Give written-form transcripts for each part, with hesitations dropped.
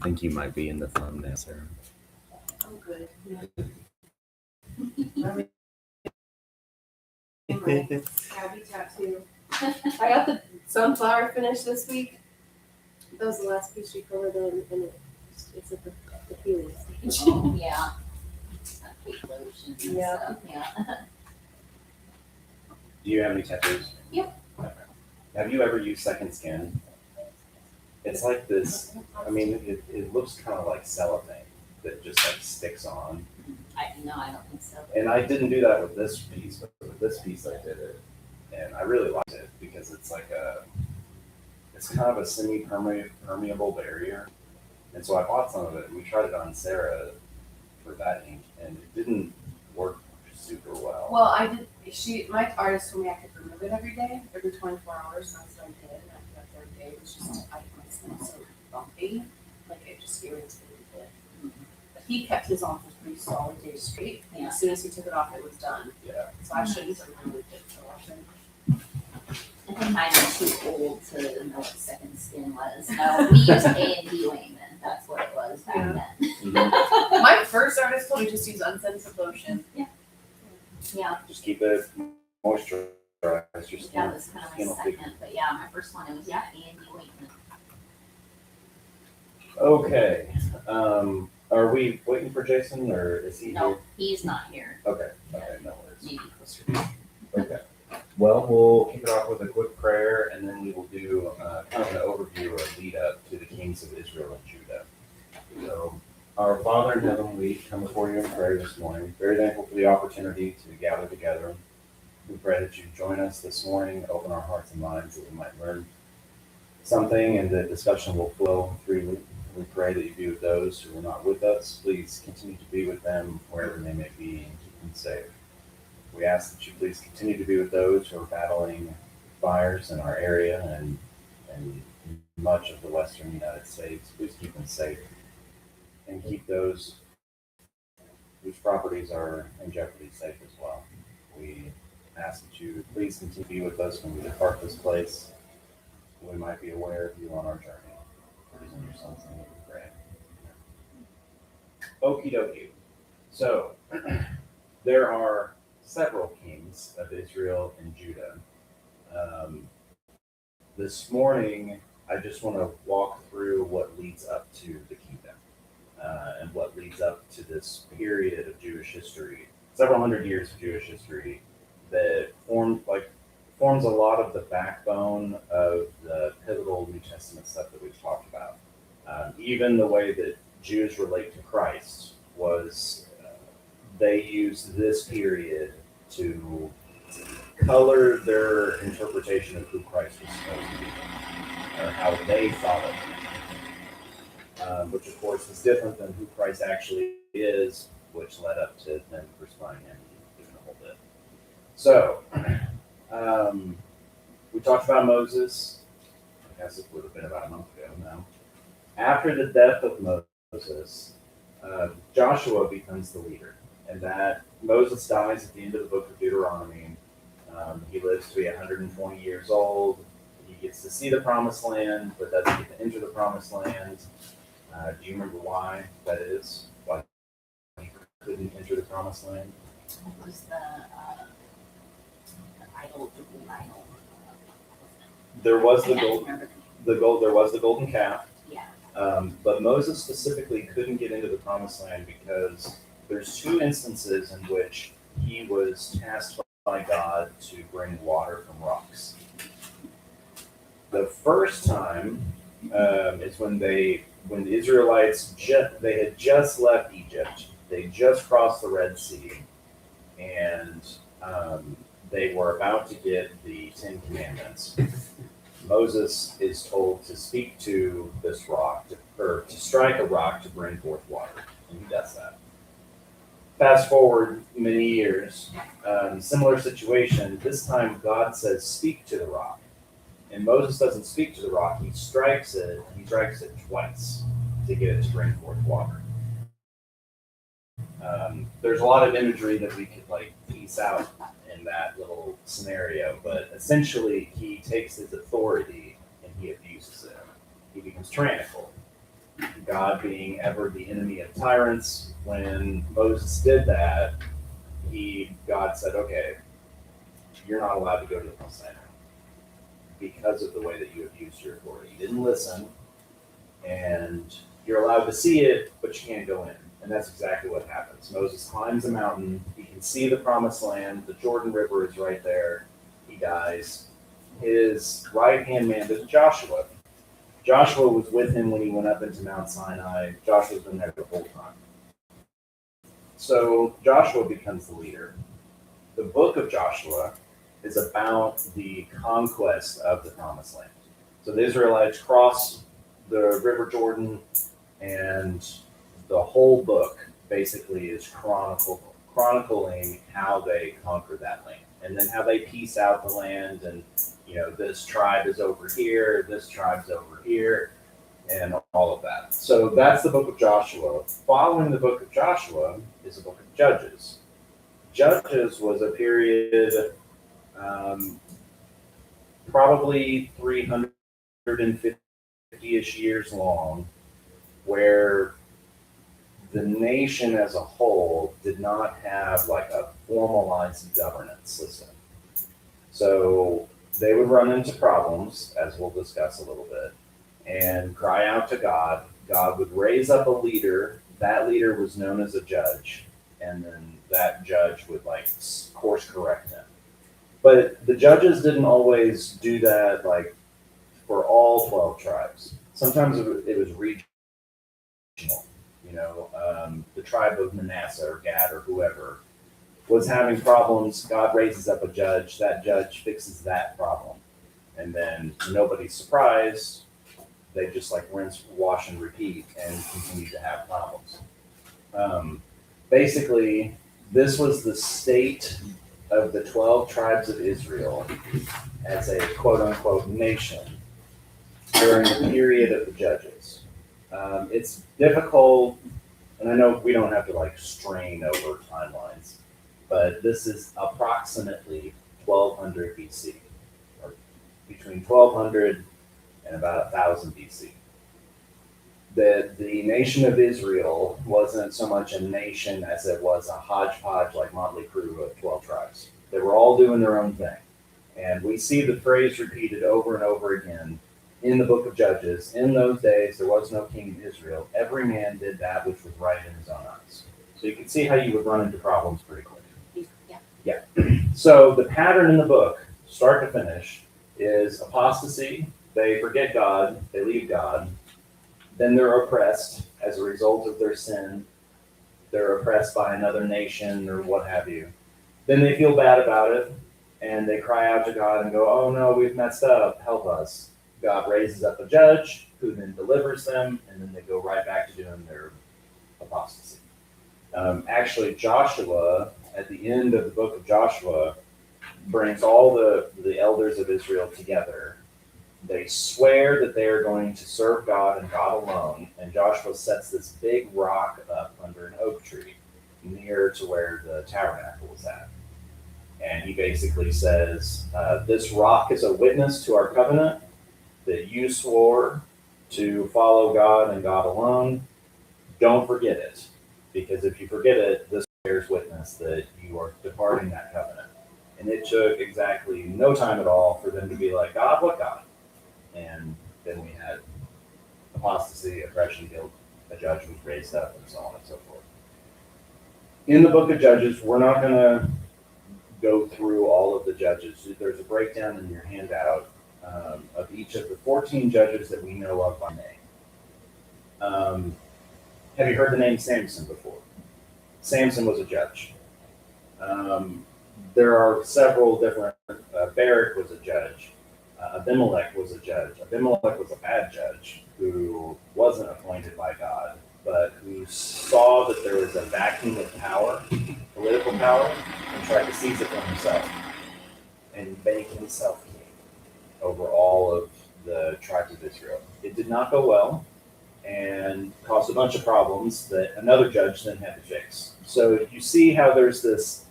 think you might be in the thumbnail, Sarah. Oh, good. My Abby tattoo. I got the sunflower finished this week. That was the last piece she colored in, and it's at the peeling stage. Oh, yeah. Cake lotion and Yeah. stuff, yeah. Do you have any tattoos? Yep. Okay. Have you ever used Second Skin? It's like this, I mean, it looks kind of like cellophane that just like sticks on. I don't think so. And I didn't do that with this piece, but with this piece I did it. And I really liked it because it's like it's kind of a semi-permeable barrier. And so I bought some of it and we tried it on Sarah for that ink and it didn't work super well. Well, I did. My artist told me I could remove it every day, every 24 hours. And that's what I did. And after that third day, it was just my skin so bumpy, like it just irritated it. But he kept his on for 3 solid days straight. And as soon as he took it off, it was done. Yeah. So I shouldn't have removed it so often. I think mine was too old to know what Second Skin was. No, we used A&D ointment, that's what it was back then. Mhm. My first artist told me just use unscented lotion. Yeah, Just keep it moisturized. Your that skin. was kind of skin my will take- second, but yeah, my first one, it was, A&D ointment. Okay. Are we waiting for Jason or is he No, here? he's not here, Okay. Okay. No worries. maybe closer. Okay. Well, we'll kick it off with a quick prayer, and then we will do kind of an overview or lead up to the kings of Israel and Judah. So, our Father in heaven, we come before you in prayer this morning. Very thankful for the opportunity to gather together. We pray that you join us this morning, open our hearts and minds that we might learn something, and the discussion will flow freely. We pray that you be with those who are not with us. Please continue to be with them wherever they may be and keep them safe. We ask that you please continue to be with those who are battling fires in our area and much of the western United States. Please keep them safe and keep those whose properties are in jeopardy safe as well. We ask that you please continue to be with us when we depart this place. We might be aware of you on our journey. It is in your son's name we pray. Okie dokie. So, there are several kings of Israel and Judah. This morning, I just want to walk through what leads up to the kingdom and what leads up to this period of Jewish history, several hundred years of Jewish history that forms a lot of the backbone of the pivotal New Testament stuff that we've talked about. Even the way that Jews relate to Christ was they used this period to color their interpretation of who Christ was supposed to be, or how they thought of him, which of course is different than who Christ actually is, which led up to them crucifying him even a whole bit. So, we talked about Moses. I guess it would have been about a month ago now. After the death of Moses, Joshua becomes the leader, and that Moses dies at the end of the book of Deuteronomy. He lives to be 120 years old. He gets to see the promised land, but doesn't get to enter the promised land. Do you remember why that is? Why he couldn't enter the promised land? It was the idol, the gold idol. There was I the can't gold, remember there was the golden calf. Yeah. But Moses specifically couldn't get into the promised land because there's 2 instances in which he was tasked by God to bring water from rocks. The first time is when the Israelites they had just left Egypt. They just crossed the Red Sea, and they were about to get the 10 Commandments. Moses is told to speak to this rock, or to strike a rock to bring forth water, and he does that. Fast forward many years, similar situation. This time God says, speak to the rock. And Moses doesn't speak to the rock, he strikes it, and he strikes it twice to get it to bring forth water. There's a lot of imagery that we could piece out in that little scenario, but essentially he takes his authority and he abuses it. He becomes tyrannical. God being ever the enemy of tyrants. When Moses did that, God said, okay, you're not allowed to go to the Mount Sinai because of the way that you abused your authority. You didn't listen, and you're allowed to see it, but you can't go in. And that's exactly what happens. Moses climbs a mountain. He can see the promised land. The Jordan River is right there. He dies. His right-hand man is Joshua. Joshua was with him when he went up into Mount Sinai. Joshua's been there the whole time. So Joshua becomes the leader. The book of Joshua is about the conquest of the promised land. So the Israelites cross the River Jordan, and the whole book basically is chronicling how they conquered that land, and then how they piece out the land, and this tribe is over here, this tribe's over here, and all of that. So that's the book of Joshua. Following the book of Joshua is the book of Judges. Judges was a period probably 350-ish years long, where the nation as a whole did not have like a formalized governance system. So they would run into problems, as we'll discuss a little bit, and cry out to God. God would raise up a leader. That leader was known as a judge, and then that judge would course correct him. But the judges didn't always do that for all 12 tribes. Sometimes it was regional. The tribe of Manasseh or Gad or whoever was having problems. God raises up a judge. That judge fixes that problem. And then nobody's surprised. They just rinse, wash, and repeat and continue to have problems. Basically, this was the state of the 12 tribes of Israel as a quote-unquote nation during the period of the judges. It's difficult, and I know we don't have to strain over timelines, but this is approximately 1200 BC, or between 1200 and about 1000 BC. The nation of Israel wasn't so much a nation as it was a hodgepodge, Motley Crue of 12 tribes. They were all doing their own thing. And we see the phrase repeated over and over again in the book of Judges. In those days, there was no king in Israel. Every man did that which was right in his own eyes. So you can see how you would run into problems pretty quick. Yeah. So the pattern in the book, start to finish, is apostasy. They forget God. They leave God. Then they're oppressed as a result of their sin. They're oppressed by another nation or what have you. Then they feel bad about it, and they cry out to God and go, oh no, we've messed up, help us. God raises up a judge who then delivers them, and then they go right back to doing their apostasy. Actually, Joshua, at the end of the book of Joshua, brings all the elders of Israel together. They swear that they are going to serve God and God alone, and Joshua sets this big rock up under an oak tree near to where the tabernacle was at. And he basically says, this rock is a witness to our covenant that you swore to follow God and God alone. Don't forget it, because if you forget it, this bears witness that you are departing that covenant. And it took exactly no time at all for them to be like, God, what God? And then we had apostasy, oppression, guilt, a judge was raised up, and so on and so forth. In the book of Judges, we're not going to go through all of the judges. There's a breakdown in your handout of each of the 14 judges that we know of by name. Have you heard the name Samson before? Samson was a judge. There are several different, Barak was a judge. Abimelech was a judge. Abimelech was a bad judge who wasn't appointed by God, but who saw that there was a vacuum of power, political power, and tried to seize it for himself and make himself king over all of the tribes of Israel. It did not go well and caused a bunch of problems that another judge then had to fix. So you see how there's this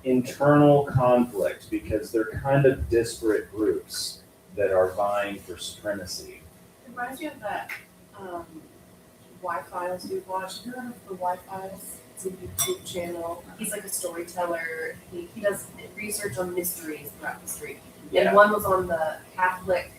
internal conflict because they're kind of disparate groups that are vying for supremacy. It reminds me of that Wi-Files we've watched. Have you heard of the Wi-Files? It's a YouTube channel. He's like a storyteller. He does research on mysteries throughout history. Yeah. And one was on the Catholic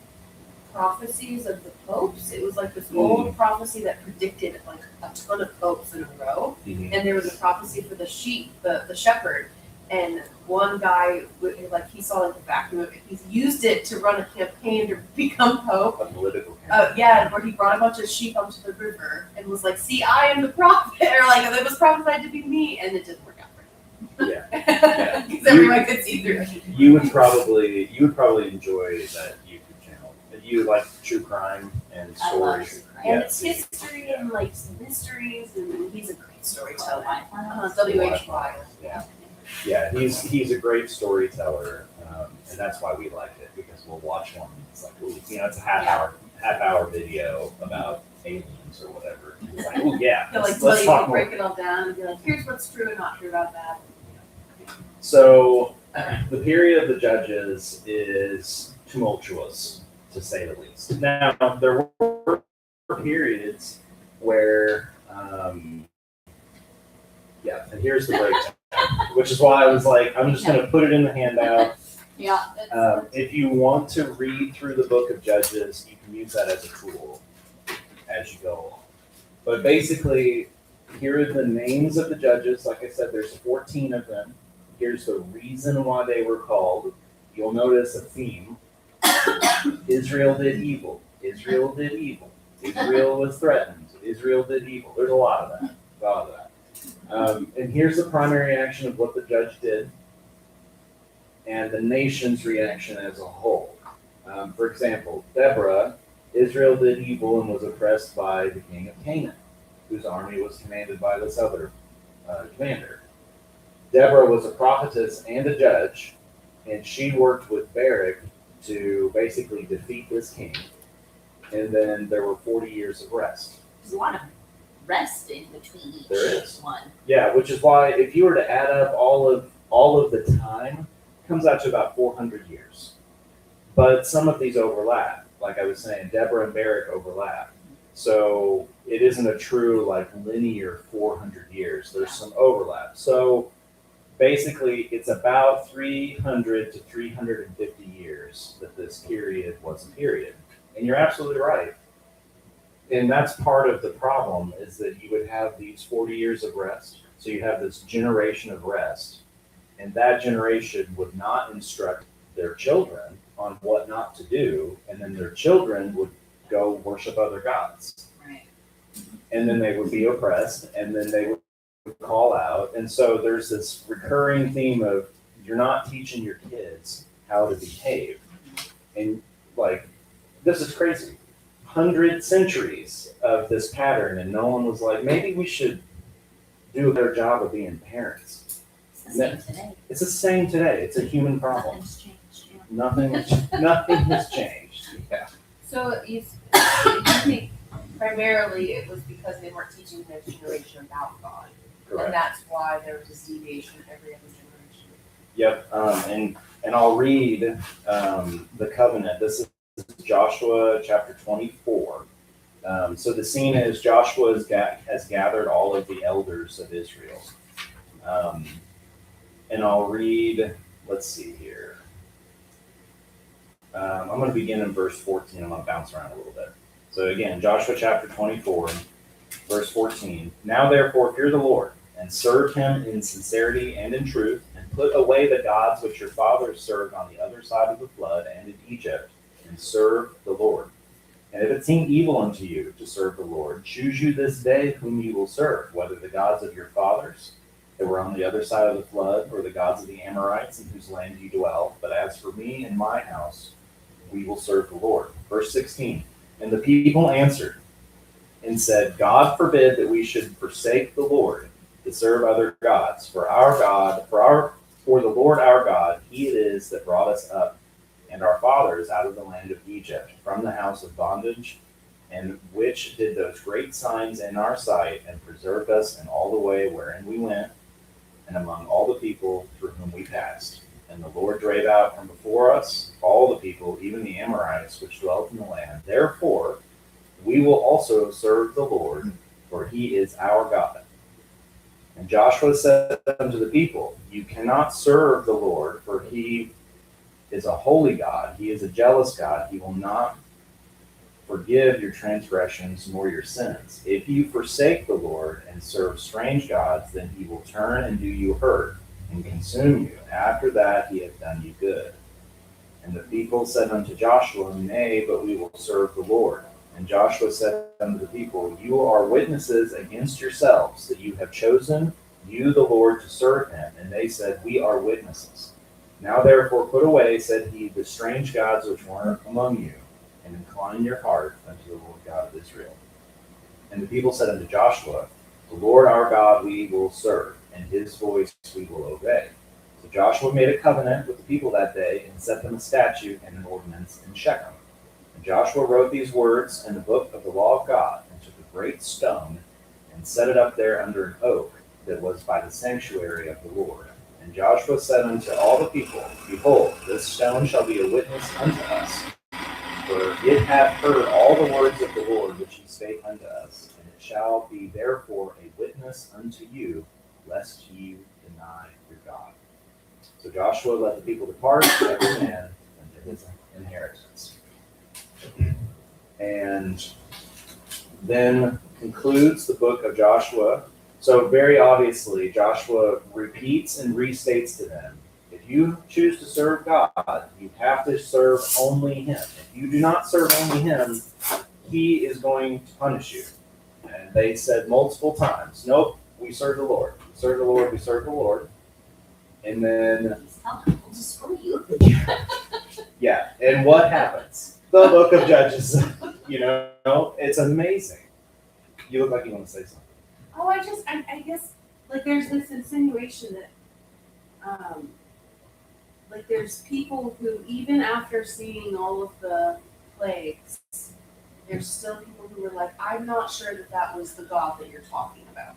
prophecies of the popes. It was like this old prophecy that predicted like a ton of popes in a row. Mhm. And there was a prophecy for the sheep, the shepherd. And one guy, like he saw like a vacuum, he's used it to run a campaign to become pope. A political campaign. Yeah, where he brought a bunch of sheep onto the river and was like, "See, I am the prophet," or like it was prophesied to be me, and it didn't work out for him. Yeah. Because everyone could see through it. You would probably enjoy that YouTube channel. You like true crime and I love stories. true crime. And Yeah. it's history and like mysteries, and he's a great storyteller. Wi-Fi. W.H. Wild. Yeah. Yeah, he's a great storyteller, and that's why we like it, because we'll watch one. It's like, ooh, it's a half hour video about aliens or whatever. It's like, oh yeah, He'll like tell let's you, talk he'll more. break it all down and be like, "Here's what's true and not true about that." So the period of the Judges is tumultuous, to say the least. Now there were periods where, and here's the breakdown, which is why I was like, I'm just going to put it in the handout. Yeah. If you want to read through the book of Judges, you can use that as a tool as you go along. But basically, here are the names of the judges. Like I said, there's 14 of them. Here's the reason why they were called. You'll notice a theme. Israel did evil. Israel did evil. Israel was threatened. Israel did evil. There's a lot of that. A lot of that. And here's the primary action of what the judge did, and the nation's reaction as a whole. For example, Deborah, Israel did evil and was oppressed by the king of Canaan, whose army was commanded by this other commander. Deborah was a prophetess and a judge, and she worked with Barak to basically defeat this king. And then there were 40 years of rest. There's a lot of rest in between each There is. one. Yeah, which is why if you were to add up all of the time, it comes out to about 400 years. But some of these overlap. Like I was saying, Deborah and Barak overlap. So it isn't a true like linear 400 years. There's some overlap. So basically it's about 300 to 350 years that this period was a period. And you're absolutely right. And that's part of the problem, is that you would have these 40 years of rest. So you have this generation of rest, and that generation would not instruct their children on what not to do, and then their children would go worship other gods. Right. And then they would be oppressed, and then they would call out. And so there's this recurring theme of you're not teaching your kids how to behave. And like, this is crazy. 100 centuries of this pattern, and no one was like, maybe we should do a better job of being parents. It's the same today. It's the same today. It's a human problem. Nothing's changed. Yeah. Nothing has changed. Yeah. So you think primarily it was because they weren't teaching their generation about God, and Correct. that's why there was this deviation every other generation. Yep. And I'll read the covenant. This is Joshua chapter 24. So the scene is Joshua has gathered all of the elders of Israel. And I'll read, let's see here. I'm going to begin in verse 14. I'm going to bounce around a little bit. So again, Joshua chapter 24, verse 14. Now therefore fear the Lord, and serve him in sincerity and in truth, and put away the gods which your fathers served on the other side of the flood and in Egypt, and serve the Lord. And if it seem evil unto you to serve the Lord, choose you this day whom you will serve, whether the gods of your fathers that were on the other side of the flood, or the gods of the Amorites in whose land you dwell. But as for me and my house, we will serve the Lord. Verse 16. And the people answered and said, God forbid that we should forsake the Lord to serve other gods. For the Lord our God, he it is that brought us up and our fathers out of the land of Egypt, from the house of bondage, and which did those great signs in our sight, and preserved us in all the way wherein we went, and among all the people through whom we passed. And the Lord drave out from before us all the people, even the Amorites, which dwelt in the land. Therefore, we will also serve the Lord, for he is our God. And Joshua said unto the people, you cannot serve the Lord, for he is a holy God. He is a jealous God. He will not forgive your transgressions nor your sins. If you forsake the Lord and serve strange gods, then he will turn and do you hurt and consume you. After that he hath done you good. And the people said unto Joshua, nay, but we will serve the Lord. And Joshua said unto the people, you are witnesses against yourselves that you have chosen you the Lord to serve him. And they said, we are witnesses. Now therefore put away, said he, the strange gods which were among you, and incline your heart unto the Lord God of Israel. And the people said unto Joshua, the Lord our God we will serve, and his voice we will obey. So Joshua made a covenant with the people that day, and set them a statute and an ordinance in Shechem. And Joshua wrote these words in the book of the law of God, and took a great stone, and set it up there under an oak that was by the sanctuary of the Lord. And Joshua said unto all the people, behold, this stone shall be a witness unto us, for it hath heard all the words of the Lord which he spake unto us, and it shall be therefore a witness unto you, lest you deny your God. So Joshua let the people depart, every man unto his inheritance. And then concludes the book of Joshua. So very obviously, Joshua repeats and restates to them, if you choose to serve God, you have to serve only him. If you do not serve only him, he is going to punish you. And they said multiple times, nope, we serve the Lord. We serve the Lord, we serve the Lord. And then, He's telling people to screw you. yeah, and what happens? The book of Judges, it's amazing. You look like you want to say something. Oh, I guess, like, there's this insinuation that, like, there's people who, even after seeing all of the plagues, there's still people who were like, I'm not sure that that was the God that you're talking about.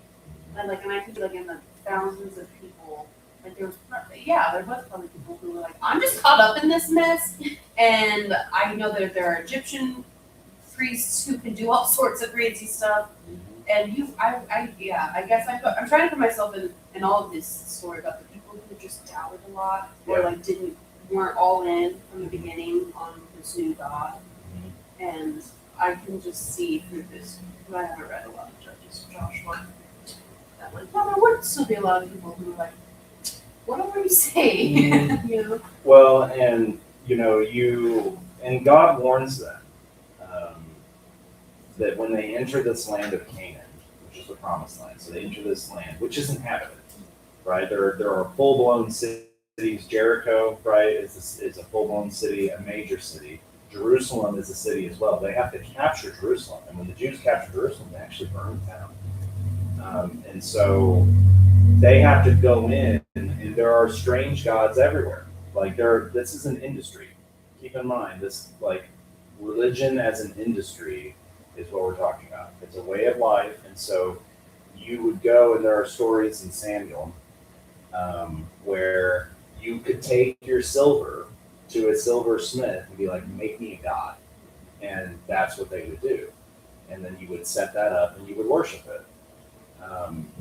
And I think, like, in the thousands of people, like, there was probably people who were like, I'm just caught up in this mess, and I know that there are Egyptian priests who can do all sorts of crazy stuff. And I guess I'm trying to put myself in all of this story about the people who just doubted a lot, or like weren't all in from the beginning on this new God. And I can just see through this, but I haven't read a lot of Judges, Joshua, that like, well, there would still be a lot of people who are like, what are you saying? Well, and God warns them that when they enter this land of Canaan, which is the promised land, so they enter this land, which is inhabited, right? There are full-blown cities. Jericho, right, is a full-blown city, a major city. Jerusalem is a city as well. They have to capture Jerusalem, and when the Jews capture Jerusalem, they actually burn the town. And so they have to go in, and there are strange gods everywhere. Like this is an industry. Keep in mind this, like, religion as an industry is what we're talking about. It's a way of life, and so you would go, and there are stories in Samuel where you could take your silver to a silversmith and be like, make me a god, and that's what they would do, and then you would set that up and you would worship it,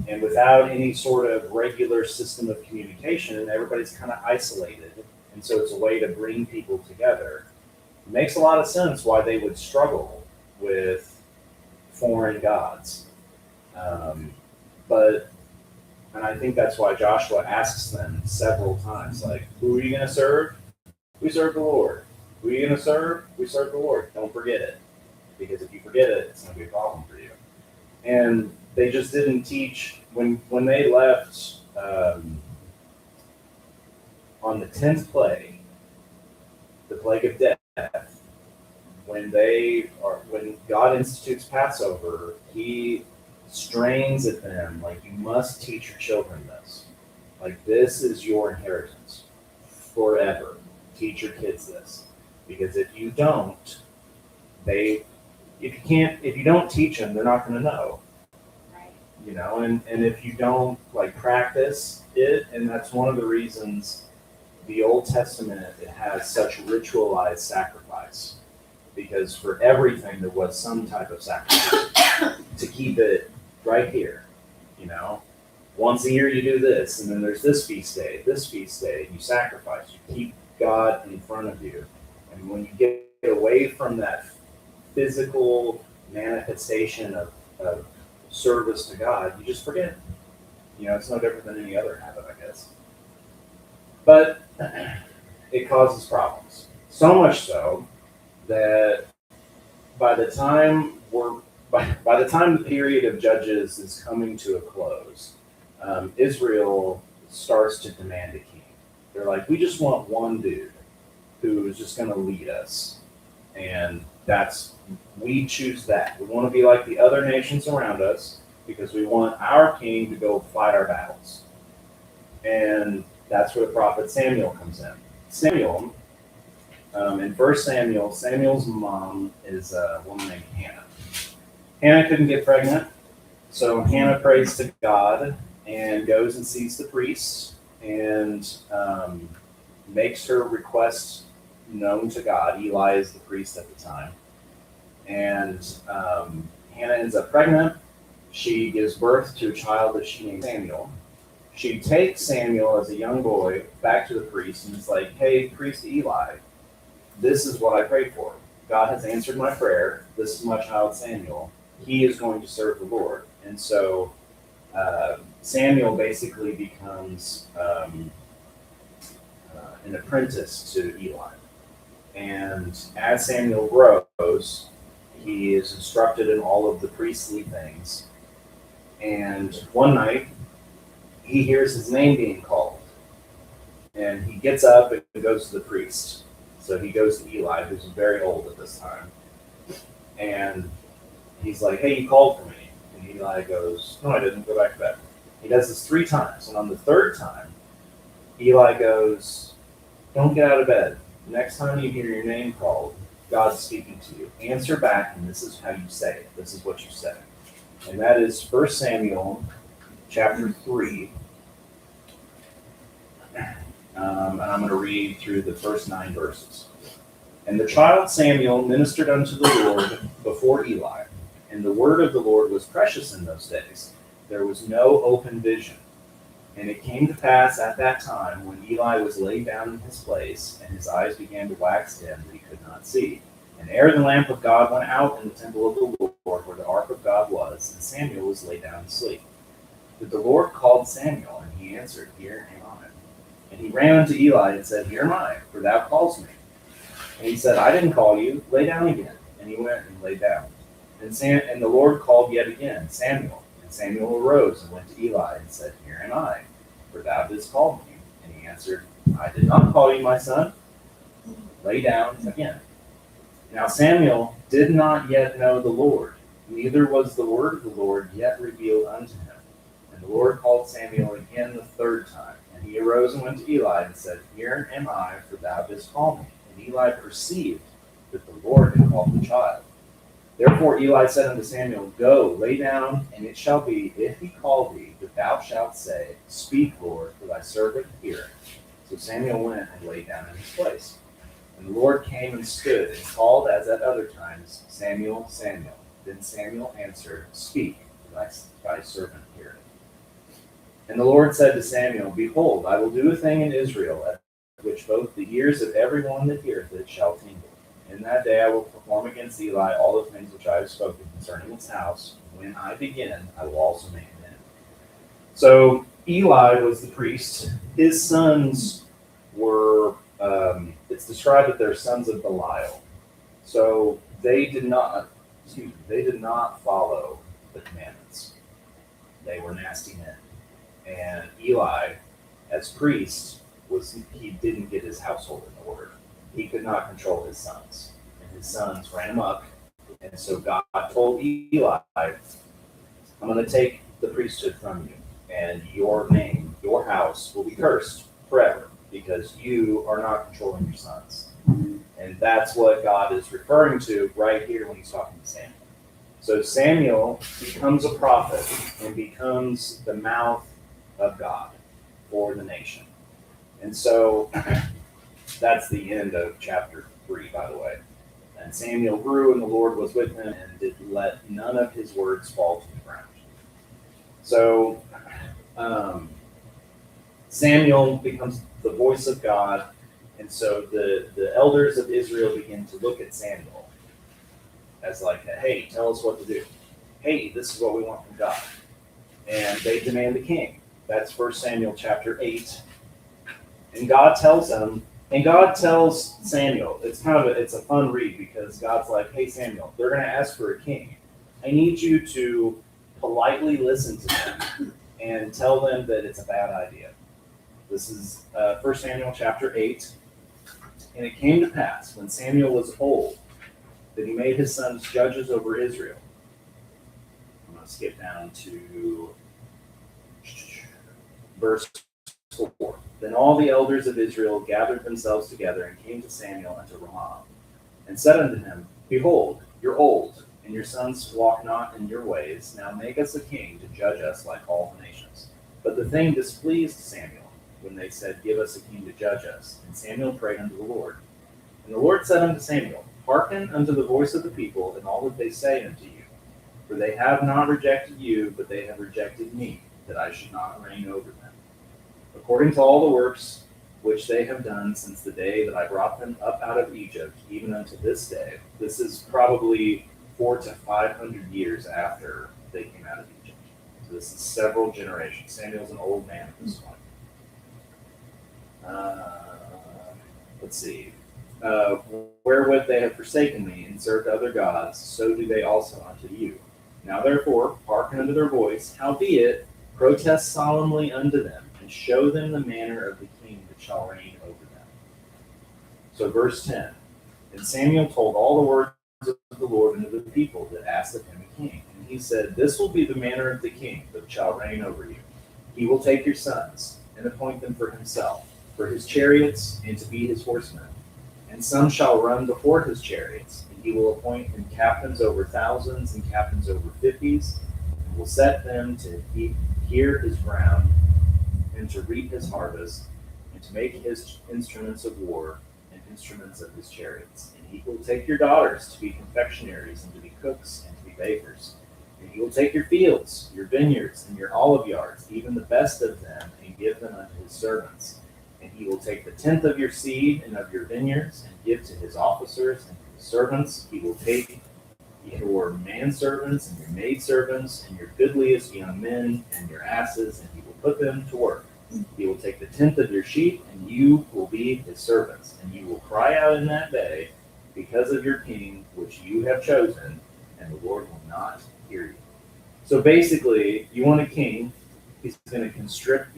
and without any sort of regular system of communication, everybody's kind of isolated, and so it's a way to bring people together. It makes a lot of sense why they would struggle with foreign gods. And I think that's why Joshua asks them several times, like, who are you going to serve? We serve the Lord. Who are you going to serve? We serve the Lord. Don't forget it. Because if you forget it, it's going to be a problem for you. And they just didn't teach, when they left on the 10th plague, the plague of death, when God institutes Passover, he strains at them, like, you must teach your children this. Like, this is your inheritance forever. Teach your kids this. Because if you don't, if you don't teach them, they're not going to know. Right. And if you don't, like, practice it, and that's one of the reasons the Old Testament, it has such ritualized sacrifice. Because for everything there was some type of sacrifice to keep it right here, you know. Once a year you do this, and then there's this feast day, you sacrifice, you keep God in front of you. And when you get away from that physical manifestation of service to God, you just forget. You know, it's no different than any other habit, I guess. But it causes problems. So much so that by the time the period of Judges is coming to a close, Israel starts to demand a king. They're like, we just want one dude who is just going to lead us, and we choose that. We want to be like the other nations around us because we want our king to go fight our battles. And that's where the prophet Samuel comes in. Samuel, in 1 Samuel, Samuel's mom is a woman named Hannah. Hannah couldn't get pregnant, so Hannah prays to God and goes and sees the priest and makes her request known to God. Eli is the priest at the time. And Hannah ends up pregnant. She gives birth to a child that she named Samuel. She takes Samuel as a young boy back to the priest and is like, hey, priest Eli, this is what I prayed for. God has answered my prayer. This is my child Samuel. He is going to serve the Lord. And so Samuel basically becomes an apprentice to Eli. And as Samuel grows, he is instructed in all of the priestly things. And one night, he hears his name being called. And he gets up and goes to the priest. So he goes to Eli, who's very old at this time. And he's like, hey, you called for me. And Eli goes, no, I didn't. Go back to bed. He does this 3 times. And on the 3rd time, Eli goes, don't get out of bed. Next time you hear your name called, God's speaking to you. Answer back, and this is how you say it. This is what you say. And that is 1 Samuel chapter 3. And I'm going to read through the first 9 verses. And the child Samuel ministered unto the Lord before Eli. And the word of the Lord was precious in those days. There was no open vision. And it came to pass at that time, when Eli was laid down in his place, and his eyes began to wax dim, that he could not see. And ere the lamp of God went out in the temple of the Lord, where the ark of God was, and Samuel was laid down to sleep. But the Lord called Samuel, and he answered, Here am I. And he ran unto Eli and said, Here am I, for thou callest me. And he said, I didn't call you, lay down again. And he went and lay down. And the Lord called yet again, Samuel. And Samuel arose and went to Eli and said, Here am I, for thou didst call me. And he answered, I did not call you, my son. Lay down again. Now Samuel did not yet know the Lord, neither was the word of the Lord yet revealed unto him. And the Lord called Samuel again the 3rd time. And he arose and went to Eli and said, Here am I, for thou didst call me. And Eli perceived that the Lord had called the child. Therefore Eli said unto Samuel, Go, lay down, and it shall be, if he call thee, that thou shalt say, Speak, Lord, for thy servant heareth. So Samuel went and lay down in his place. And the Lord came and stood, and called as at other times, Samuel, Samuel. Then Samuel answered, Speak, for thy servant heareth. And the Lord said to Samuel, Behold, I will do a thing in Israel, at which both the ears of every one that heareth it shall tingle. In that day I will perform against Eli all the things which I have spoken concerning his house. When I begin, I will also make an end. So Eli was the priest. His sons were, it's described that they're sons of Belial. So they did not follow the commandments. They were nasty men. And Eli, as priest, he didn't get his household in order. He could not control his sons. And his sons ran amok. And so God told Eli, I'm going to take the priesthood from you. And your name, your house will be cursed forever because you are not controlling your sons. And that's what God is referring to right here when he's talking to Samuel. So Samuel becomes a prophet and becomes the mouth of God for the nation. And so that's the end of chapter 3, by the way. And Samuel grew, and the Lord was with him, and did let none of his words fall to the ground. So Samuel becomes the voice of God, and so the elders of Israel begin to look at Samuel as like, hey, tell us what to do. Hey, this is what we want from God. And they demand a king. That's 1 Samuel chapter 8. And God tells Samuel, it's a fun read because God's like, hey Samuel, they're gonna ask for a king. I need you to politely listen to them and tell them that it's a bad idea. This is 1 Samuel chapter 8. And it came to pass when Samuel was old that he made his sons judges over Israel. I'm going to skip down to verse 4. Then all the elders of Israel gathered themselves together and came to Samuel unto Ramah, and said unto him, Behold, you're old, and your sons walk not in your ways. Now make us a king to judge us like all the nations. But the thing displeased Samuel when they said, Give us a king to judge us. And Samuel prayed unto the Lord. And the Lord said unto Samuel, Hearken unto the voice of the people and all that they say unto you. For they have not rejected you, but they have rejected me, that I should not reign over them. According to all the works which they have done since the day that I brought them up out of Egypt, even unto this day. This is probably 400 to 500 years after they came out of Egypt. So this is several generations. Samuel's an old man at this point. Let's see. Wherewith they have forsaken me and served other gods, so do they also unto you. Now therefore, hearken unto their voice, howbeit, protest solemnly unto them, and show them the manner of the king that shall reign over them. So verse 10. And Samuel told all the words of the Lord unto the people that asked of him a king. And he said, This will be the manner of the king that shall reign over you. He will take your sons, and appoint them for himself, for his chariots, and to be his horsemen. And some shall run before his chariots, and he will appoint him captains over thousands and captains over fifties, and will set them to hear his ground, and to reap his harvest, and to make his instruments of war, and instruments of his chariots. And he will take your daughters to be confectionaries, and to be cooks, and to be bakers. And he will take your fields, your vineyards, and your olive yards, even the best of them, and give them unto his servants. And he will take the tenth of your seed and of your vineyards, and give to his officers and his servants. He will take your manservants and your maidservants, and your goodliest young men, and your asses, and he will put them to work. He will take the tenth of your sheep, and you will be his servants. And you will cry out in that day because of your king, which you have chosen, and the Lord will not hear you. So basically, you want a king. He's going to conscript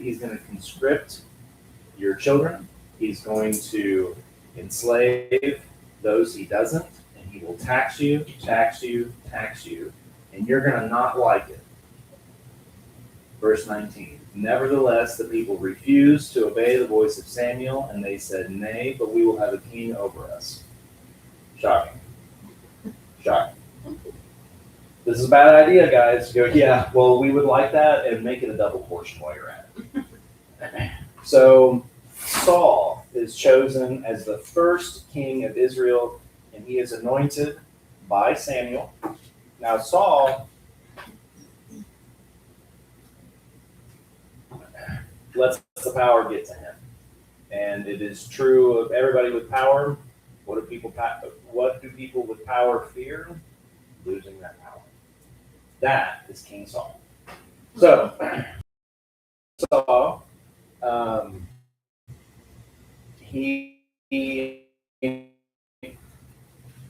your children. He's going to enslave those he doesn't, and he will tax you, and you're going to not like it. Verse 19. Nevertheless, the people refused to obey the voice of Samuel, and they said, Nay, but we will have a king over us. Shocking. This is a bad idea, guys. You go, yeah, well, we would like that, and make it a double portion while you're at it. So Saul is chosen as the first king of Israel, and he is anointed by Samuel. Now Saul lets the power get to him. And it is true of everybody with power. What do people with power fear? Losing that power. That is King Saul. So Saul, he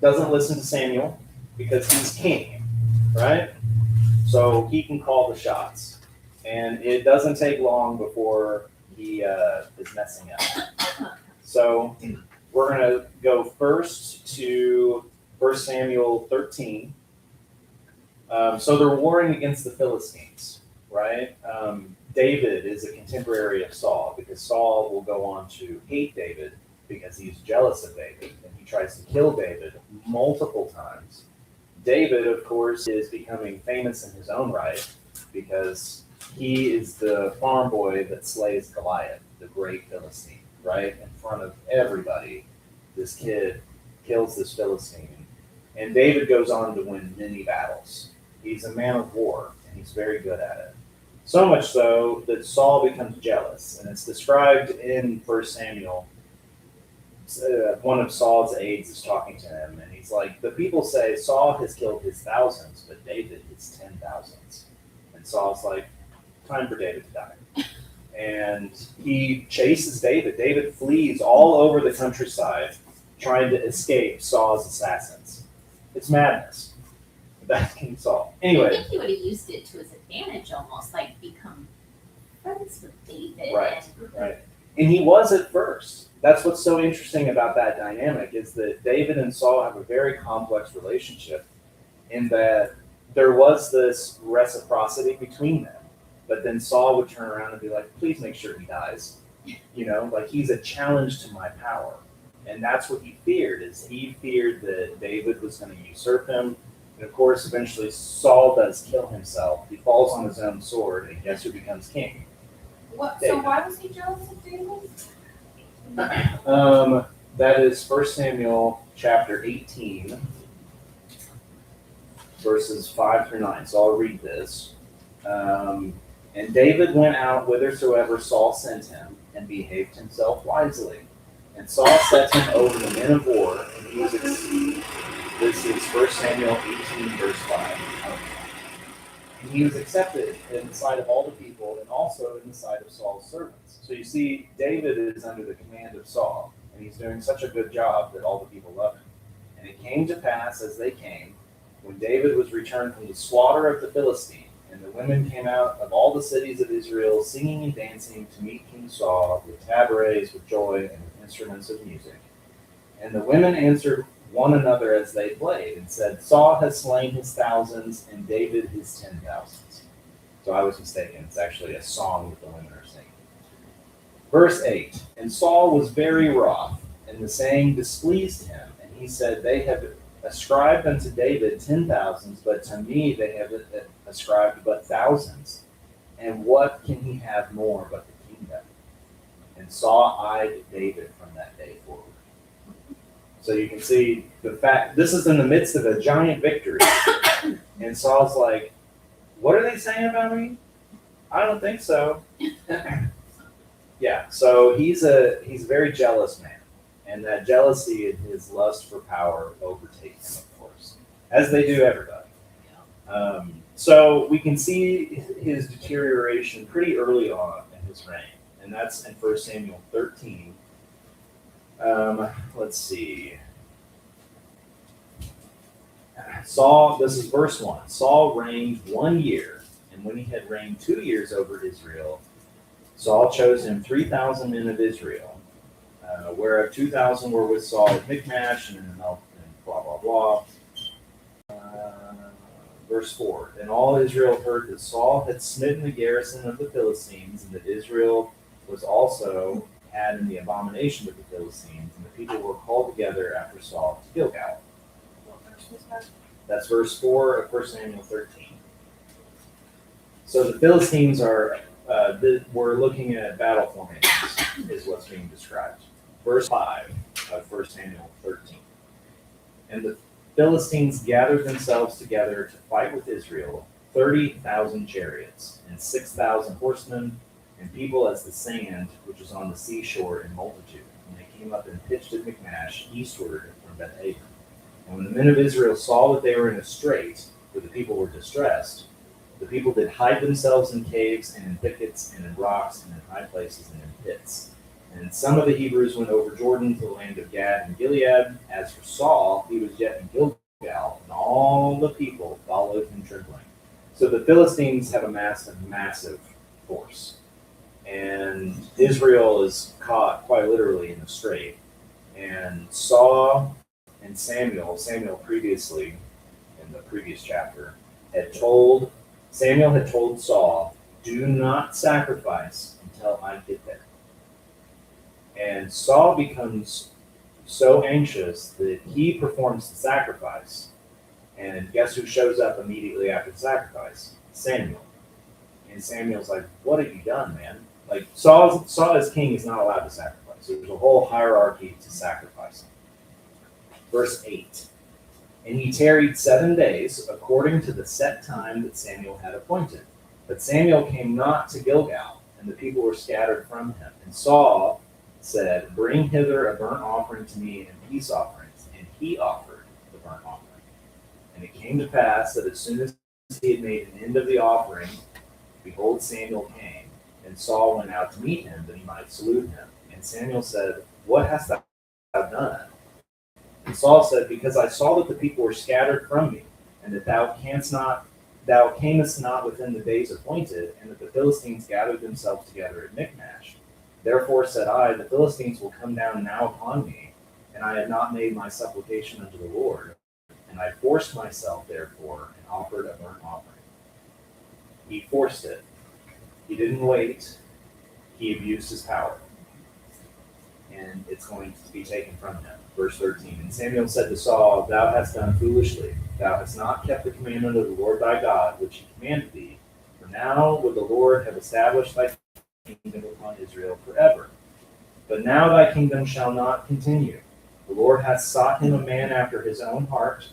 doesn't listen to Samuel because he's king, right? So he can call the shots. And it doesn't take long before he is messing up. So we're going to go first to 1 Samuel 13. So they're warring against the Philistines, right? David is a contemporary of Saul because Saul will go on to hate David because he's jealous of David and he tries to kill David multiple times. David, of course, is becoming famous in his own right because he is the farm boy that slays Goliath, the great Philistine, right? In front of everybody, this kid kills this Philistine. And David goes on to win many battles. He's a man of war, and he's very good at it. So much so that Saul becomes jealous, and it's described in 1 Samuel. One of Saul's aides is talking to him, and he's like, the people say Saul has killed his thousands, but David his 10,000s. And Saul's like, time for David to die. And he chases David. David flees all over the countryside trying to escape Saul's assassins. It's madness. That's King Saul. I Anyway, think he would have used it to his advantage almost, like become friends with David. Right. And, right. And he was at first. That's what's so interesting about that dynamic is that David and Saul have a very complex relationship in that there was this reciprocity between them. But then Saul would turn around and be like, please make sure he dies. You know, like he's a challenge to my power. And that's what he feared, is he feared that David was going to usurp him. And of course, eventually Saul does kill himself. He falls on his own sword, and guess who becomes king? What, David. so why was he jealous of David? That is 1 Samuel chapter 18, verses 5 through 9. So I'll read this. And David went out whithersoever Saul sent him, and behaved himself wisely. And Saul set him over the men of war, and he was this is 1 Samuel 18, verse 5. And he was accepted in the sight of all the people, and also in the sight of Saul's servants. So you see, David is under the command of Saul, and he's doing such a good job that all the people love him. And it came to pass as they came, when David was returned from the slaughter of the Philistines, and the women came out of all the cities of Israel, singing and dancing to meet King Saul, with tabrets, with joy, and with instruments of music. And the women answered one another as they played, and said, Saul has slain his thousands, and David his 10,000s. So I was mistaken. It's actually a song that the women are singing. Verse 8, and Saul was very wroth, and the saying displeased him. And he said, they have ascribed unto David 10,000s, but to me they have ascribed but thousands. And what can he have more but the kingdom? And Saul eyed David from that day forward. So you can see the fact, this is in the midst of a giant victory. And Saul's like, what are they saying about me? I don't think so. Yeah, so he's a very jealous man. And that jealousy and his lust for power overtake him, of course, as they do everybody. So we can see his deterioration pretty early on in his reign, and that's in 1 Samuel 13. Let's see. Saul, this is verse 1. Saul reigned 1 year, and when he had reigned 2 years over Israel, Saul chose him 3,000 men of Israel, whereof 2,000 were with Saul at Michmash, and blah, blah, blah. Verse 4, and all Israel heard that Saul had smitten the garrison of the Philistines, and that Israel was also had in the abomination of the Philistines, and the people were called together after Saul to Gilgal. What verse was that? That's verse 4 of 1 Samuel 13. So the Philistines are, we're looking at battle formations, is what's being described. Verse 5 of 1 Samuel 13. And the Philistines gathered themselves together to fight with Israel, 30,000 chariots, and 6,000 horsemen, and people as the sand which is on the seashore in multitude. And they came up and pitched at Michmash, eastward from Beth-Aven. And when the men of Israel saw that they were in a strait, for the people were distressed, the people did hide themselves in caves and in thickets and in rocks and in high places and in pits. And some of the Hebrews went over Jordan to the land of Gad and Gilead. As for Saul, he was yet in Gilgal, and all the people followed him trembling. So the Philistines have amassed a massive force. And Israel is caught quite literally in a strait. And Saul and Samuel previously, in the previous chapter, Samuel had told Saul, do not sacrifice until I get there. And Saul becomes so anxious that he performs the sacrifice. And guess who shows up immediately after the sacrifice? Samuel. And Samuel's like, what have you done, man? Like, Saul as king is not allowed to sacrifice. There's a whole hierarchy to sacrificing. Verse 8. And he tarried 7 days, according to the set time that Samuel had appointed. But Samuel came not to Gilgal, and the people were scattered from him. And Saul said, Bring hither a burnt offering to me and peace offerings. And he offered the burnt offering. And it came to pass that as soon as he had made an end of the offering, behold, Samuel came. And Saul went out to meet him, that he might salute him. And Samuel said, What hast thou done? And Saul said, Because I saw that the people were scattered from me, and that thou camest not within the days appointed, and that the Philistines gathered themselves together at Michmash. Therefore said I, The Philistines will come down now upon me, and I had not made my supplication unto the Lord. And I forced myself, therefore, and offered a burnt offering. He forced it. He didn't wait. He abused his power. And it's going to be taken from him. Verse 13. And Samuel said to Saul, Thou hast done foolishly. Thou hast not kept the commandment of the Lord thy God, which he commanded thee. For now would the Lord have established thy kingdom upon Israel forever. But now thy kingdom shall not continue. The Lord hath sought him a man after his own heart,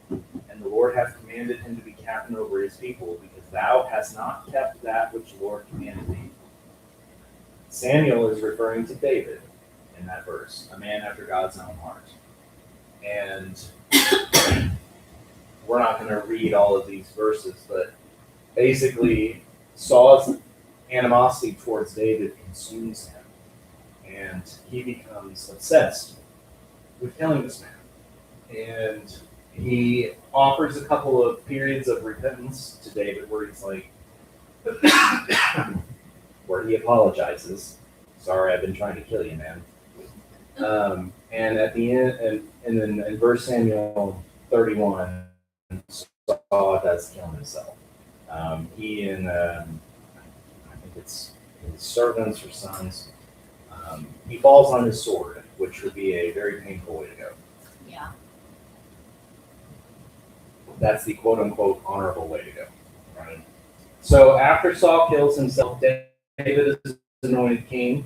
and the Lord hath commanded him to be captain over his people, because thou hast not kept that which the Lord commanded thee. Samuel is referring to David in that verse, a man after God's own heart. And we're not going to read all of these verses, but basically Saul's animosity towards David consumes him, and he becomes obsessed with killing this man. And he offers a couple of periods of repentance to David where he's like, where he apologizes. Sorry, I've been trying to kill you, man. And at the end, and then in verse Samuel 31, Saul does kill himself. He and I think it's his servants or sons, he falls on his sword, which would be a very painful way to go. Yeah. That's the quote-unquote honorable way to go, right? So after Saul kills himself, David is anointed king.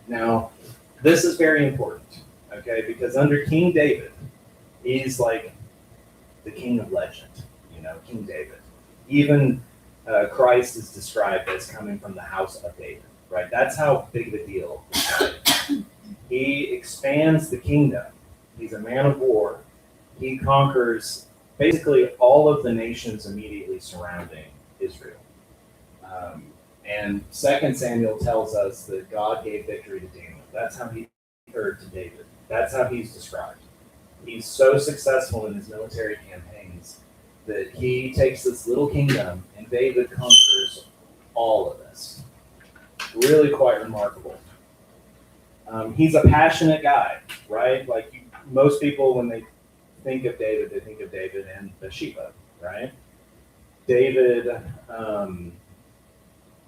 Now, this is very important, okay? Because under King David, he's like the king of legend, King David. Even Christ is described as coming from the house of David, right? That's how big of a deal this guy is. He expands the kingdom. He's a man of war. He conquers basically all of the nations immediately surrounding Israel. And 2 Samuel tells us that God gave victory to Daniel. That's how he heard to David. That's how he's described. He's so successful in his military campaigns that he takes this little kingdom and David conquers all of this. Really quite remarkable. He's a passionate guy, right? Like most people, when they think of David, they think of David and Bathsheba, right? David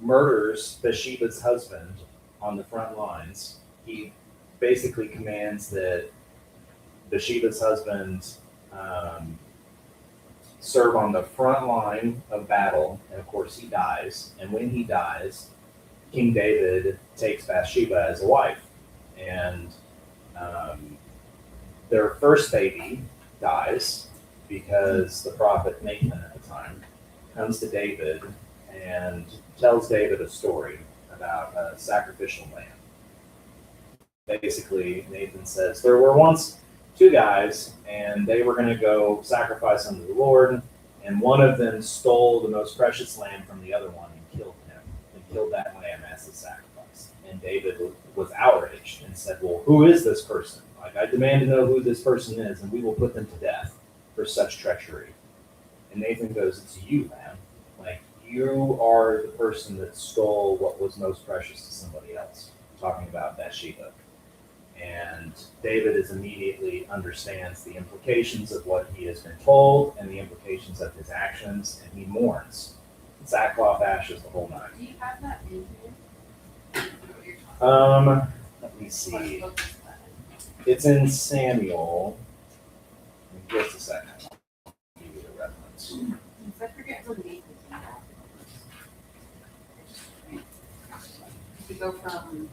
murders Bathsheba's husband on the front lines. He basically commands that Bathsheba's husband serve on the front line of battle, and of course he dies. And when he dies, King David takes Bathsheba as a wife, and their first baby dies because the prophet Nathan at the time comes to David and tells David a story about a sacrificial lamb. Basically, Nathan says, there were once two guys, and they were going to go sacrifice unto the Lord, and one of them stole the most precious lamb from the other one and killed him, and killed that lamb as a sacrifice. And David was outraged and said, well, who is this person? Like, I demand to know who this person is, and we will put them to death for such treachery. And Nathan goes, it's you, man. Like, you are the person that stole what was most precious to somebody else. Talking about Bathsheba. And David immediately understands the implications of what he has been told and the implications of his actions, and he mourns. Sackcloth, ashes, the whole nine. Do you have that in here? What you're talking Let me about? see. What book is that in? It's in Samuel. Just a second. I'll give you the reference. I forget what Nathan's in that. We go from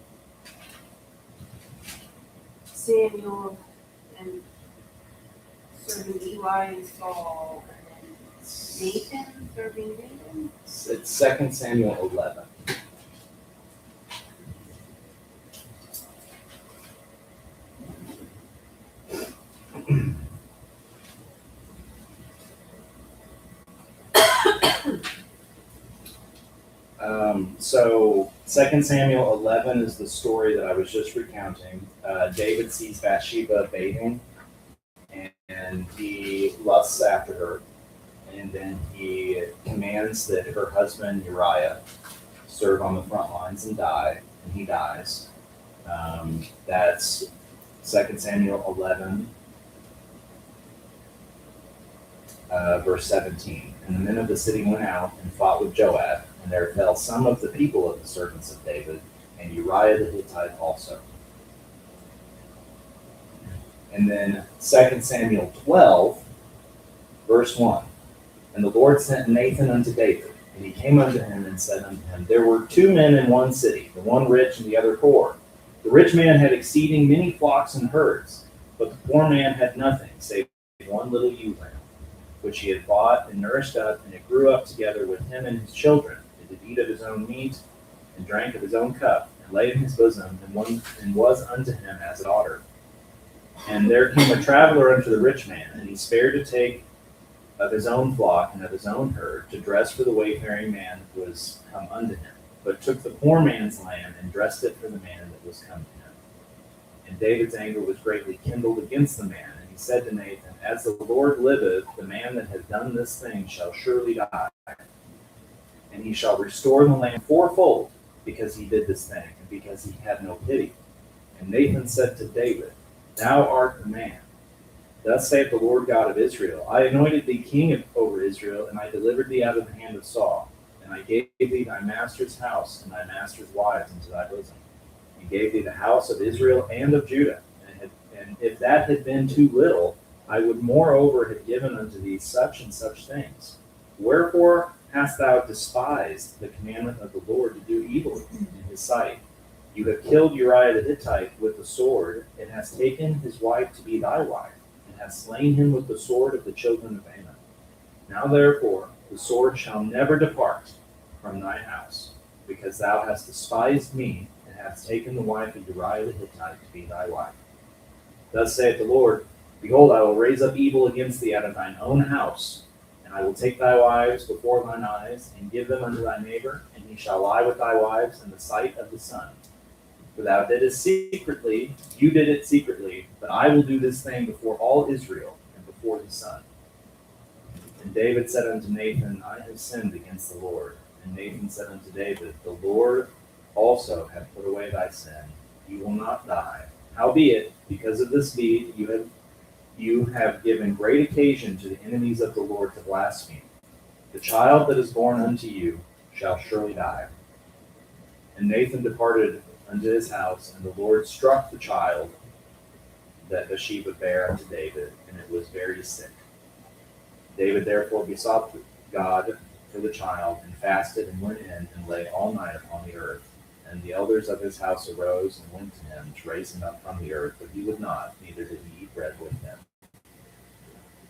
Samuel and serving Eli and Saul, and then Nathan serving David? It's 2 Samuel 11. So 2 Samuel 11 is the story that I was just recounting. David sees Bathsheba bathing, and he lusts after her, and then he commands that her husband Uriah serve on the front lines and die, and he dies. That's 2 Samuel 11, verse 17. And the men of the city went out and fought with Joab, and there fell some of the people of the servants of David, and Uriah the Hittite also. And then 2 Samuel 12, verse 1. And the Lord sent Nathan unto David, and he came unto him and said unto him, There were 2 men in one city, the one rich and the other poor. The rich man had exceeding many flocks and herds, but the poor man had nothing, save one little ewe lamb, which he had bought and nourished up, and it grew up together with him and his children. It did eat of his own meat, and drank of his own cup, and lay in his bosom, and was unto him as a daughter. And there came a traveler unto the rich man, and he spared to take of his own flock and of his own herd, to dress for the wayfaring man that was come unto him, but took the poor man's lamb, and dressed it for the man that was come to him. And David's anger was greatly kindled against the man, and he said to Nathan, As the Lord liveth, the man that hath done this thing shall surely die, and he shall restore the lamb fourfold, because he did this thing, and because he had no pity. And Nathan said to David, Thou art the man. Thus saith the Lord God of Israel, I anointed thee king over Israel, and I delivered thee out of the hand of Saul. And I gave thee thy master's house and thy master's wives into thy bosom, and gave thee the house of Israel and of Judah. And if that had been too little, I would moreover have given unto thee such and such things. Wherefore hast thou despised the commandment of the Lord to do evil in his sight? You have killed Uriah the Hittite with the sword, and hast taken his wife to be thy wife, and hast slain him with the sword of the children of Ammon. Now therefore the sword shall never depart from thy house, because thou hast despised me, and hast taken the wife of Uriah the Hittite to be thy wife. Thus saith the Lord, Behold, I will raise up evil against thee out of thine own house, and I will take thy wives before thine eyes, and give them unto thy neighbor, and he shall lie with thy wives in the sight of the sun. For thou didst secretly, you did it secretly, but I will do this thing before all Israel, and before the sun. And David said unto Nathan, I have sinned against the Lord. And Nathan said unto David, The Lord also hath put away thy sin. You will not die. Howbeit, because of this deed, you have given great occasion to the enemies of the Lord to blaspheme. The child that is born unto you shall surely die. And Nathan departed unto his house, and the Lord struck the child that Bathsheba bare unto David, and it was very sick. David therefore besought God for the child, and fasted, and went in, and lay all night upon the earth. And the elders of his house arose and went to him to raise him up from the earth, but he would not, neither did he eat bread with them.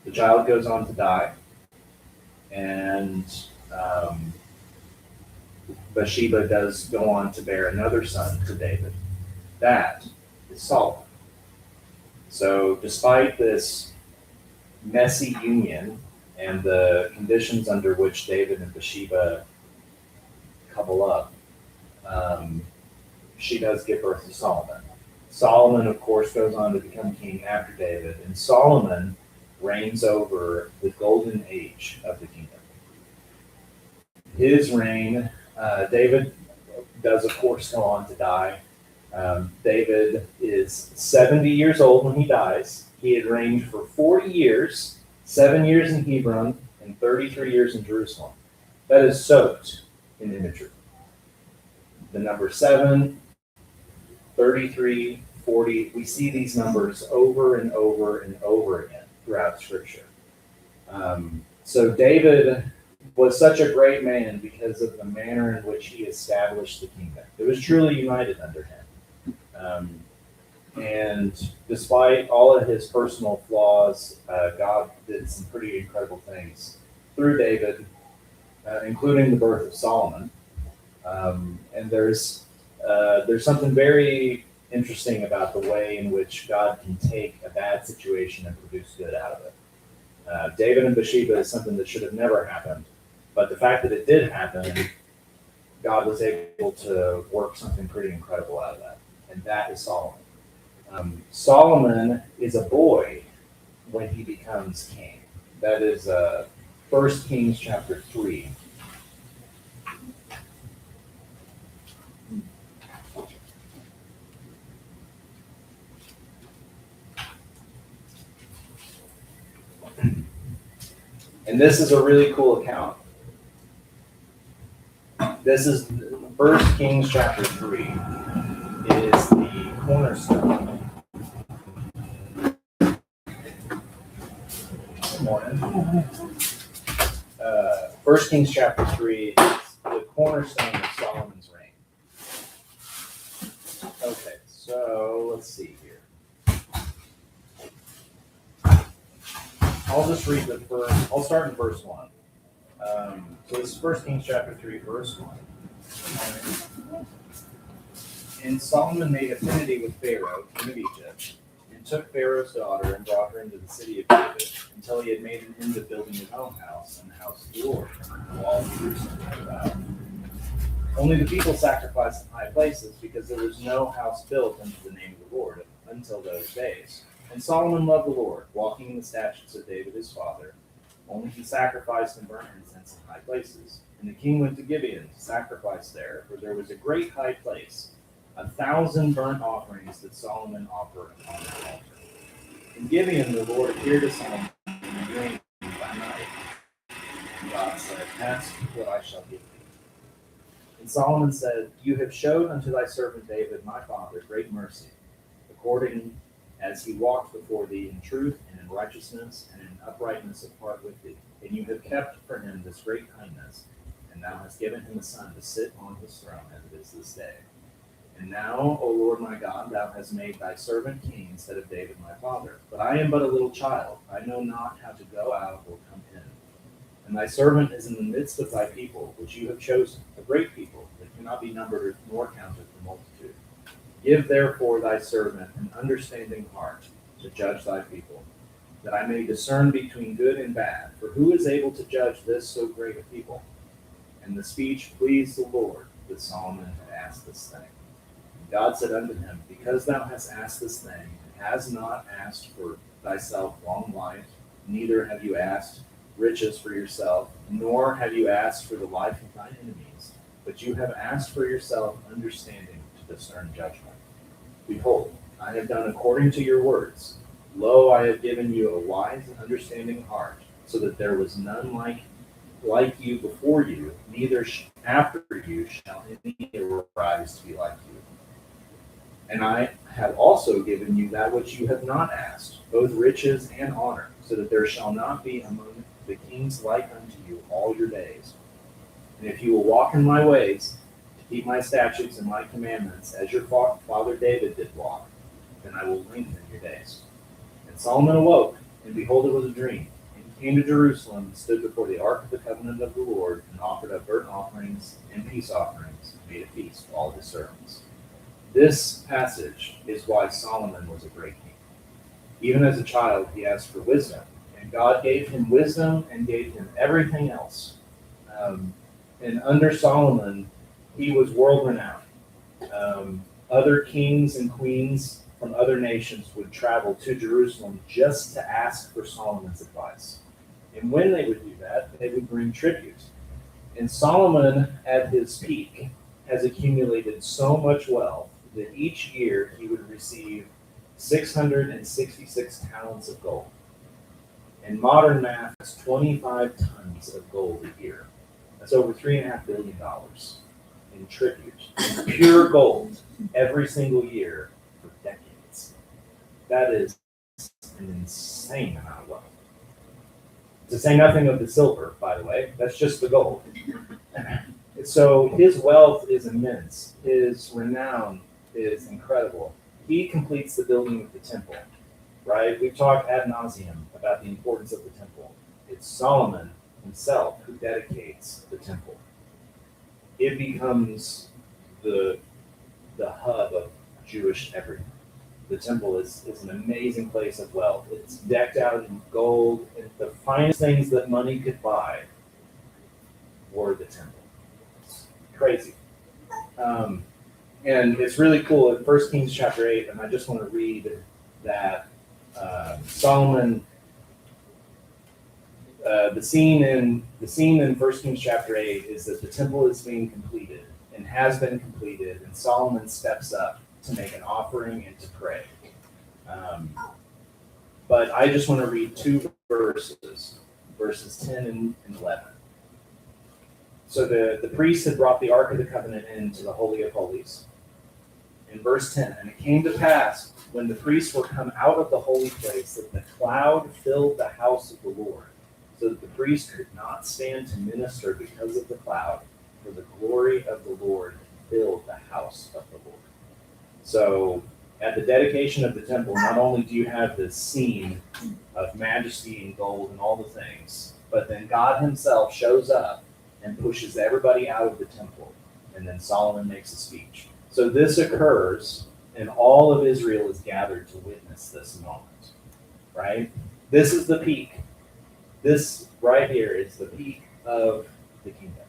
The child goes on to die, and Bathsheba does go on to bear another son to David. That is Solomon. So despite this messy union and the conditions under which David and Bathsheba couple up, she does give birth to Solomon. Solomon, of course, goes on to become king after David, and Solomon reigns over the golden age of the kingdom. His reign, David does, of course, go on to die. David is 70 years old when he dies. He had reigned for 40 years, 7 years in Hebron, and 33 years in Jerusalem. That is soaked in imagery. The number 7, 33, 40, we see these numbers over and over and over again throughout Scripture. So David was such a great man because of the manner in which he established the kingdom. It was truly united under him. And despite all of his personal flaws, God did some pretty incredible things through David, including the birth of Solomon. And there's something very interesting about the way in which God can take a bad situation and produce good out of it. David and Bathsheba is something that should have never happened, but the fact that it did happen, God was able to work something pretty incredible out of that, and that is Solomon. Solomon is a boy when he becomes king. That is 1 Kings chapter 3. And this is a really cool account. This is 1 Kings chapter 3. It is the cornerstone. Good morning. 1 Kings chapter 3 is the cornerstone of Solomon's reign. Okay, so let's see here. I'll just read the first, I'll start in verse 1. So this is 1 Kings chapter 3, verse 1. And Solomon made affinity with Pharaoh, king of Egypt, and took Pharaoh's daughter and brought her into the city of David, until he had made an end of building his own house and the house of the Lord, and all Jerusalem round about. Only the people sacrificed in high places, because there was no house built unto the name of the Lord until those days. And Solomon loved the Lord, walking in the statutes of David his father. Only he sacrificed and burnt incense in high places. And the king went to Gibeon to sacrifice there, for there was a great high place. 1,000 burnt offerings did Solomon offer upon the altar. In Gibeon the Lord appeared to Solomon in a dream by night. And God said, ask what I shall give thee. And Solomon said, you have showed unto thy servant David my father great mercy, according as he walked before thee in truth and in righteousness and in uprightness of heart with thee. And you have kept for him this great kindness, and thou hast given him a son to sit on his throne as it is this day. And now, O Lord my God, thou hast made thy servant king instead of David my father. But I am but a little child, I know not how to go out or come in. And thy servant is in the midst of thy people, which you have chosen, a great people that cannot be numbered nor counted for multitude. Give therefore thy servant an understanding heart to judge thy people, that I may discern between good and bad. For who is able to judge this so great a people? And the speech pleased the Lord that Solomon had asked this thing. And God said unto him, because thou hast asked this thing, and hast not asked for thyself long life, neither have you asked riches for yourself, nor have you asked for the life of thine enemies, but you have asked for yourself understanding to discern judgment. Behold, I have done according to your words. Lo, I have given you a wise and understanding heart, so that there was none like you before you, neither after you shall any arise to be like you. And I have also given you that which you have not asked, both riches and honor, so that there shall not be among the kings like unto you all your days. And if you will walk in my ways, keep my statutes and my commandments, as your father David did walk, then I will lengthen your days. And Solomon awoke, and behold, it was a dream. And he came to Jerusalem, and stood before the ark of the covenant of the Lord, and offered up burnt offerings and peace offerings, and made a feast to all his servants. This passage is why Solomon was a great king. Even as a child, he asked for wisdom, and God gave him wisdom and gave him everything else. And under Solomon, he was world-renowned. Other kings and queens from other nations would travel to Jerusalem just to ask for Solomon's advice. And when they would do that, they would bring tribute. And Solomon, at his peak, has accumulated so much wealth that each year he would receive 666 talents of gold. And modern math is 25 tons of gold a year. That's over $3.5 billion in tribute, pure gold, every single year for decades. That is an insane amount of wealth. To say nothing of the silver, by the way, that's just the gold. So his wealth is immense. His renown is incredible. He completes the building of the temple, right? We've talked ad nauseum about the importance of the temple. It's Solomon himself who dedicates the temple. It becomes the hub of Jewish everything. The temple is an amazing place of wealth. It's decked out in gold, and the finest things that money could buy were the temple. It's crazy. And it's really cool in 1 Kings chapter 8, and I just want to read that Solomon, the scene in 1 Kings chapter 8 is that the temple is being completed and has been completed, and Solomon steps up to make an offering and to pray. But I just want to read two verses 10 and 11. So the priests had brought the Ark of the Covenant into the Holy of Holies. In verse 10, and it came to pass when the priests were come out of the holy place that the cloud filled the house of the Lord, so that the priests could not stand to minister because of the cloud, for the glory of the Lord filled the house of the Lord. So at the dedication of the temple, not only do you have this scene of majesty and gold and all the things, but then God himself shows up and pushes everybody out of the temple. And then Solomon makes a speech. So this occurs, and all of Israel is gathered to witness this moment, right? This is the peak. This right here is the peak of the kingdom.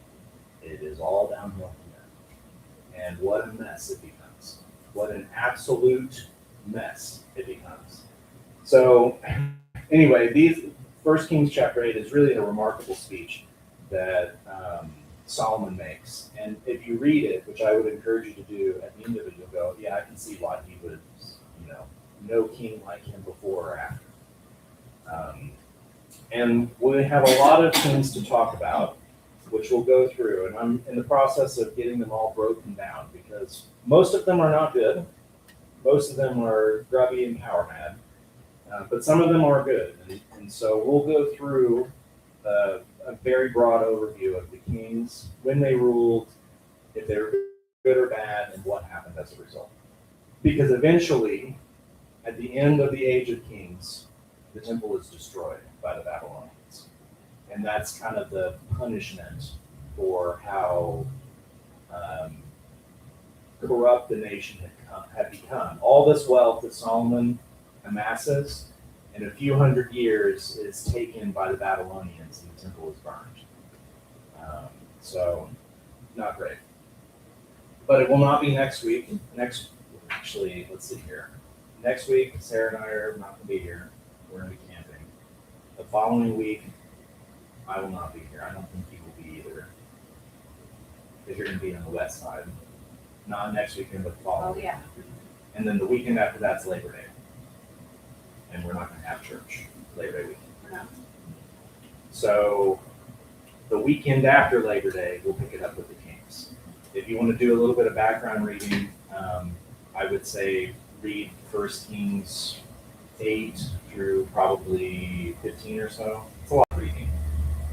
It is all downhill from there. And what a mess it becomes. What an absolute mess it becomes. So anyway, 1 Kings chapter 8 is really a remarkable speech that Solomon makes. And if you read it, which I would encourage you to do, at the end of it, you'll go, yeah, I can see why he would, no king like him before or after. And we have a lot of things to talk about, which we'll go through. And I'm in the process of getting them all broken down because most of them are not good. Most of them are grubby and power mad. But some of them are good. And so we'll go through a very broad overview of the kings, when they ruled, if they were good or bad, and what happened as a result. Because eventually, at the end of the age of kings, the temple is destroyed by the Babylonians. And that's kind of the punishment for how corrupt the nation had become. All this wealth that Solomon amasses in a few hundred years is taken by the Babylonians and the temple is burned. So, not great. But it will not be next week. Let's see here. Next week, Sarah and I are not going to be here. We're going to be camping. The following week, I will not be here. I don't think you will be either. Because you're going to be on the west side. Not next weekend, but the following. Oh, yeah. And then the weekend after that's Labor Day. And we're not going to have church Labor Day weekend. We're not. So the weekend after Labor Day, we'll pick it up with the Kings. If you want to do a little bit of background reading, I would say read 1 Kings 8 through probably 15 or so. It's a lot of reading.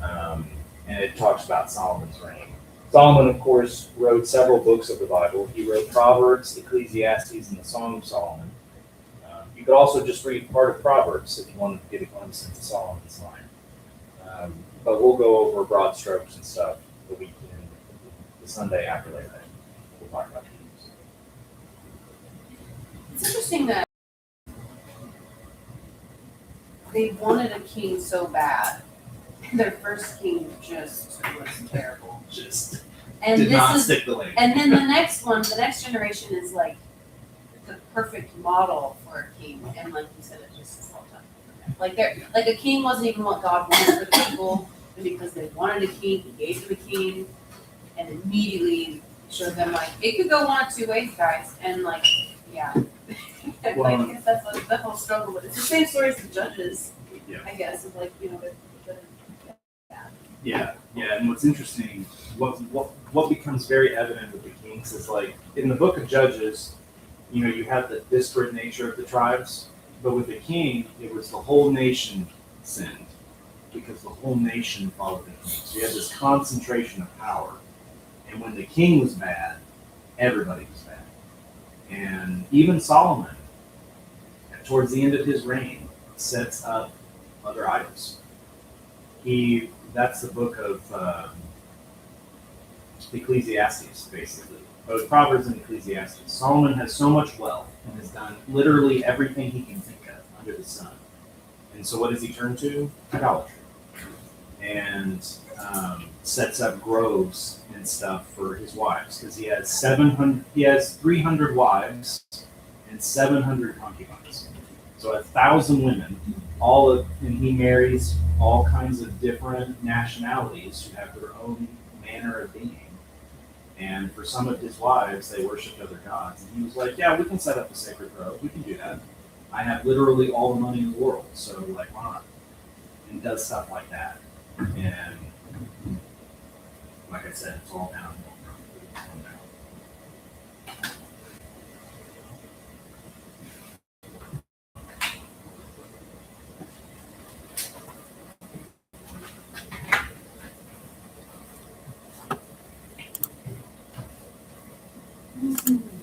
And it talks about Solomon's reign. Solomon, of course, wrote several books of the Bible. He wrote Proverbs, Ecclesiastes, and the Song of Solomon. You could also just read part of Proverbs if you wanted to get a glimpse into Solomon's line. But we'll go over broad strokes and stuff the weekend, the Sunday after Labor Day. We'll talk about these. It's interesting that they wanted a king so bad. Their first king just was terrible. Just And did not this is, stick the landing. and then the next generation is like the perfect model for a king. And like you said, it just is all done. Like a king wasn't even what God wanted for the people, and because they wanted a king, he gave them a king, and immediately showed them like it could go one of two ways, guys. And like, yeah. And Well, like I guess that's the whole struggle with it. It's the same story as the judges, Yeah. I guess, of like, Yeah, and what's interesting, what becomes very evident with the kings is like in the book of Judges, you have the disparate nature of the tribes, but with the king, it was the whole nation sinned because the whole nation followed the king. So you had this concentration of power, and when the king was bad, everybody was bad. And even Solomon, towards the end of his reign, sets up other idols. He that's the book of Ecclesiastes, basically. Both Proverbs and Ecclesiastes. Solomon has so much wealth and has done literally everything he can think of under the sun. And so what does he turn to? Idolatry. And sets up groves and stuff for his wives because he has 300 wives and 700 concubines. So 1,000 women, and he marries all kinds of different nationalities who have their own manner of being. And for some of his wives, they worshiped other gods. And he was like, yeah, we can set up a sacred grove. We can do that. I have literally all the money in the world. So, like, why not? And does stuff like that. And like I said, it's all downhill. Mhm.